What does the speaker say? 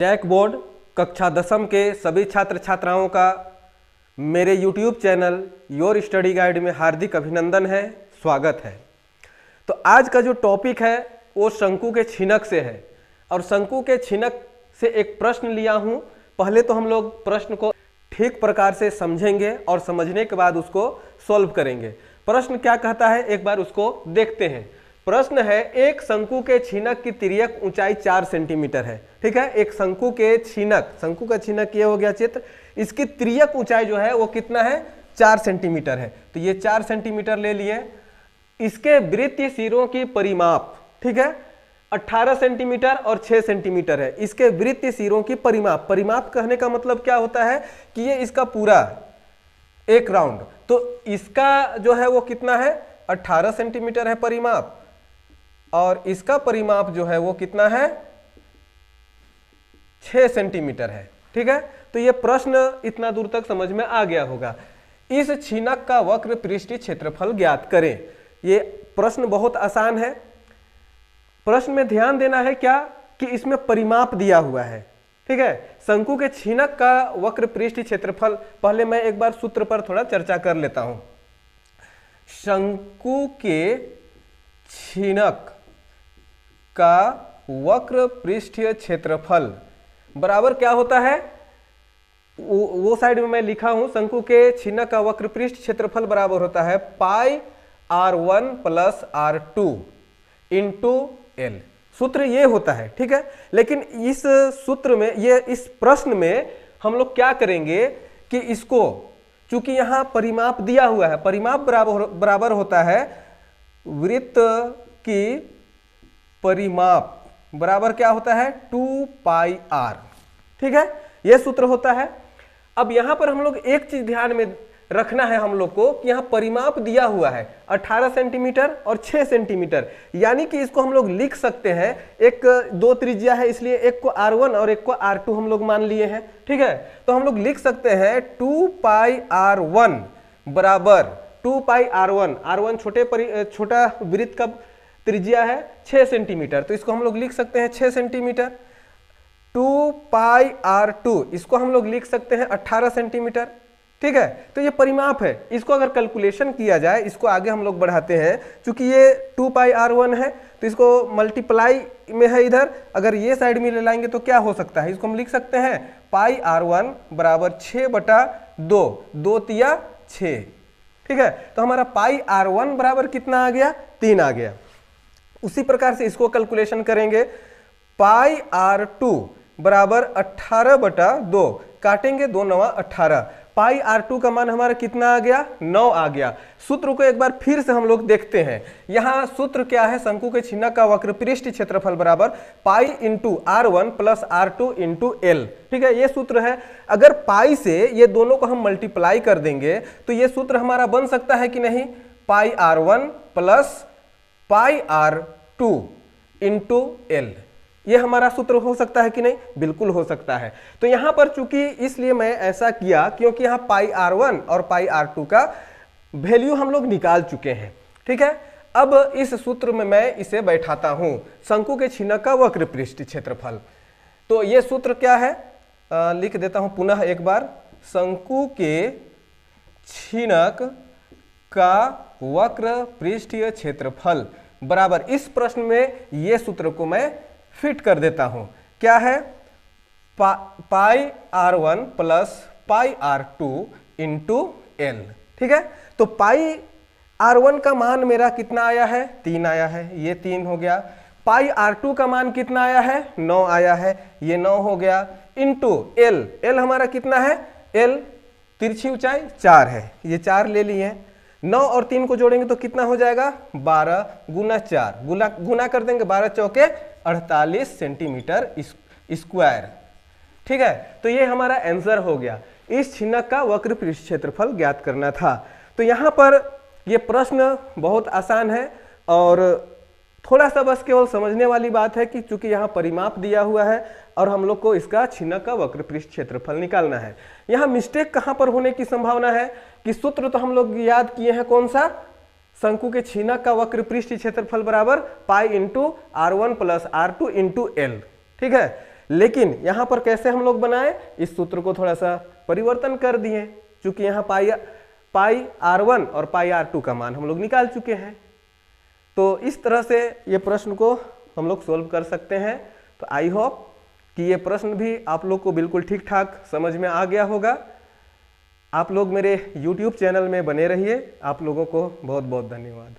JAC board कक्षा 10वीं के सभी छात्र छात्राओं का मेरे YouTube channel your study guide में हार्दिक अभिनंदन है, स्वागत है। तो आज का जो टॉपिक है वो शंकु के छिनक से है और शंकु के छिनक से एक प्रश्न लिया हूं। पहले तो हम लोग प्रश्न को ठीक प्रकार से समझेंगे और समझने के बाद उसको सॉल्व करेंगे। प्रश्न क्या कहता है एक बार उसको देखते हैं। प्रश्न है, एक शंकु के छिनक की तिर्यक ऊंचाई 4 सेंटीमीटर है। ठीक है, एक शंकु का छिनक ये हो गया चित्र। इसकी तिर्यक ऊंचाई जो है वो कितना है, 4 सेंटीमीटर है। तो ये 4 सेंटीमीटर ले लिए। इसके वृत्तीय सिरों की परिमाप, ठीक है, 18 सेंटीमीटर और 6 सेंटीमीटर है। इसके वृत्तीय सिरों की परिमाप कहने का मतलब क्या होता है कि ये इसका पूरा एक राउंड, तो इसका जो है वो कितना है, 18 सेंटीमीटर है परिमाप, और इसका परिमाप जो है वो कितना है, 6 सेंटीमीटर है। ठीक है, तो ये प्रश्न इतना दूर तक समझ में आ गया होगा। इस छिनक का वक्र पृष्ठीय क्षेत्रफल ज्ञात करें। ये प्रश्न बहुत आसान है। प्रश्न में ध्यान देना है क्या कि इसमें परिमाप दिया हुआ है। ठीक है, शंकु के छिनक का वक्र पृष्ठीय क्षेत्रफल, पहले मैं एक बार सूत्र पर थोड़ा चर्चा कर लेता हूं। शंकु के छिनक का वक्र पृष्ठीय क्षेत्रफल बराबर क्या होता है, वो साइड में मैं लिखा हूं। शंकु के छिनक का वक्र पृष्ठ क्षेत्रफल बराबर होता है पाई r1 plus r2 into l। सूत्र ये होता है। ठीक है, लेकिन इस सूत्र में, ये इस प्रश्न में हम लोग क्या करेंगे कि इसको, चूंकि यहां परिमाप दिया हुआ है, परिमाप बराबर होता है वृत्त की परिमाप बराबर क्या होता है, 2 पाई r। ठीक है, यह सूत्र होता है। अब यहां पर हम लोग एक चीज ध्यान में रखना है हम लोग को कि यहां परिमाप दिया हुआ है 18 सेंटीमीटर और 6 सेंटीमीटर, यानी कि इसको हम लोग लिख सकते हैं, एक दो त्रिज्या है इसलिए एक को r1 और एक को r2 हम लोग मान लिए हैं। ठीक है, तो हम लोग लिख सकते हैं 2 पाई r1 बराबर 2 पाई r1 छोटा वृत्त का त्रिज्या है 6 सेंटीमीटर, तो इसको हम लोग लिख सकते हैं 6 सेंटीमीटर। 2 पाई r2 इसको हम लोग लिख सकते हैं 18 सेंटीमीटर। ठीक है, तो ये परिमाप है। इसको अगर कैलकुलेशन किया जाए, इसको आगे हम लोग बढ़ाते हैं, क्योंकि ये 2 पाई r1 है तो इसको मल्टीप्लाई में है इधर, अगर ये साइड में ले लाएंगे तो क्या हो सकता है, इसको हम लिख सकते हैं पाई r1 बराबर 6/2, 2 तिया 6। ठीक है, तो हमारा पाई r1 बराबर कितना आ गया, 3 आ गया। उसी प्रकार से इसको कैलकुलेशन करेंगे, पाई r2 बराबर 18/2, काटेंगे 2 9 18, पाई r2 का मान हमारा कितना आ गया, 9 आ गया। सूत्र को एक बार फिर से हम लोग देखते हैं। यहां सूत्र क्या है, शंकु के छिनक का वक्र पृष्ठीय क्षेत्रफल बराबर pi into r1 plus r2 into l। ठीक है, ये सूत्र है। अगर पाई से ये दोनों को हम मल्टीप्लाई कर देंगे तो ये सूत्र हमारा बन सकता है कि नहीं, पाई r1 plus pi r2 into l। ये हमारा सूत्र हो सकता है कि नहीं, बिल्कुल हो सकता है। तो यहां पर चूंकि, इसलिए मैं ऐसा किया क्योंकि यहां पाई r1 और पाई r2 का वैल्यू हम लोग निकाल चुके हैं। ठीक है, अब इस सूत्र में मैं इसे बैठाता हूं, शंकु के छिनक का वक्र पृष्ठीय क्षेत्रफल। तो ये सूत्र क्या है, लिख देता हूं पुनः एक बार। शंकु के छिनक का वक्र पृष्ठीय क्षेत्रफल बराबर, इस प्रश्न में ये सूत्र को मैं फिट कर देता हूं, क्या है, पाई r1 plus pi r2 into l। ठीक है, तो पाई r1 का मान मेरा कितना आया है, 3 आया है, ये 3 हो गया। पाई r2 का मान कितना आया है, 9 आया है, ये 9 हो गया, इंटू l हमारा कितना है, l तिरछी ऊंचाई 4 है, ये 4 ले लिए। 9 और 3 को जोड़ेंगे तो कितना हो जाएगा, 12 गुना 4, गुना कर देंगे, 12 चौके 48 सेंटीमीटर स्क्वायर। ठीक है, तो ये हमारा आंसर हो गया। इस छिनक का वक्र पृष्ठ क्षेत्रफल ज्ञात करना था। तो यहां पर ये प्रश्न बहुत आसान है और थोड़ा सा बस केवल समझने वाली बात है कि चूंकि यहाँ परिमाप दिया हुआ है और हम लोग को इसका छिनक का वक्र पृष्ठ क्षेत्रफल निकालना है। यहाँ मिस्टेक कहाँ पर होने की संभावना है कि सूत्र तो हम लोग याद किए हैं, कौन सा, शंकु के छिनक का वक्र पृष्ठीय क्षेत्रफल बराबर pi into r1 plus r2 into l। ठीक है, लेकिन यहाँ पर कैसे हम लोग बनाए, इस सूत्र को थोड़ा सा परिवर्तन कर दिए, क्योंकि यहाँ पाई R1 और पाई R2 का मान हम लोग निकाल चुके हैं। तो इस तरह से ये प्रश्न को हम लोग सोल्व कर सकते हैं। तो आई होप कि ये प्रश्न भी आप लोग को बिल्कुल ठीक ठाक समझ में आ गया होगा। आप लोग मेरे YouTube चैनल में बने रहिए। आप लोगों को बहुत बहुत धन्यवाद।